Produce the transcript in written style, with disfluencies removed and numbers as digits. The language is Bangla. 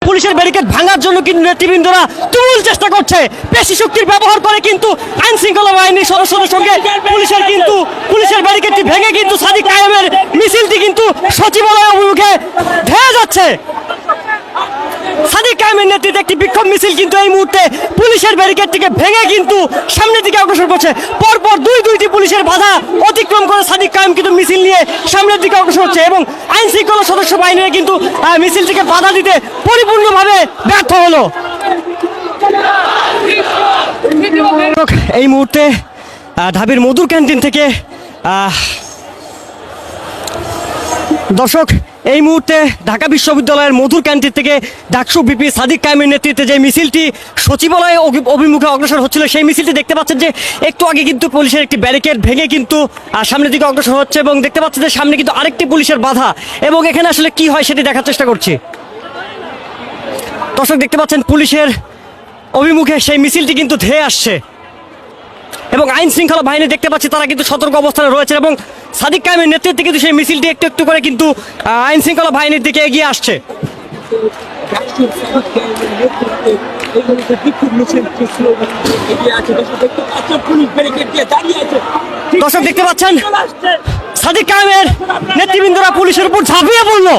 পুলিশের ব্যারিকেড ভাঙার জন্য কিন্তু নেতৃবৃন্দরা তুমুল চেষ্টা করছে, পেশি শক্তির ব্যবহার করে কিন্তু আইন শৃঙ্খলা বাহিনীর সদস্যদের সঙ্গে পুলিশের ব্যারিকেডটি ভেঙে কিন্তু সাদিক কায়েমের মিছিলটি কিন্তু সচিবালয় অভিমুখে ধেয়ে যাচ্ছে। সাদিক কায়েমের নেতৃত্বে একটি বিক্ষোভ মিছিল কিন্তু এই মুহূর্তে পুলিশের ব্যারিকেডটিকে ভেঙে কিন্তু সামনের দিকে অগ্রসর করছে। পরপর দুইটি পুলিশের বাধা অতিক্রম করে সাদিক কায়েম কিন্তু মিছিল নিয়ে সামনের দিকে অগ্রসর হচ্ছে এবং আইন শৃঙ্খলা সদস্য বাহিনীরা কিন্তু মিছিলটিকে বাধা দিতে পরিপূর্ণভাবে ব্যর্থ হলো। এই মুহূর্তে ঢাবির মধুর ক্যান্টিন থেকে দর্শক এই মুহূর্তে ঢাকা বিশ্ববিদ্যালয়ের মধুর ক্যান্টিন থেকে ডাকসু ভিপি সাদিক কায়েমের নেতৃত্বে যে মিছিলটি সচিবালয়ে অভিমুখে অগ্রসর হচ্ছিল, সেই মিছিলটি দেখতে পাচ্ছেন যে একটু আগে কিন্তু পুলিশের একটি ব্যারিকেড ভেঙে কিন্তু সামনের দিকে অগ্রসর হচ্ছে এবং দেখতে পাচ্ছেন যে সামনে কিন্তু আরেকটি পুলিশের বাধা এবং এখানে আসলে কি হয় সেটি দেখার চেষ্টা করছি। দর্শক দেখতে পাচ্ছেন পুলিশের অভিমুখে সেই মিছিলটি কিন্তু ধেয়ে আসছে এবং আইন শৃঙ্খলা বাহিনী দেখতে পাচ্ছি তারা কিন্তু সতর্ক অবস্থানে রয়েছে এবং সাদিক কায়েমের নেতৃত্বে কিন্তু সেই মিছিলটি একটু একটু করে কিন্তু আইন শৃঙ্খলা বাহিনীর দিকে এগিয়ে আসছে। দর্শক দেখতে পাচ্ছেন সাদিক কায়েমের নেতৃবৃন্দরা পুলিশের উপর ঝাঁপিয়ে পড়লো।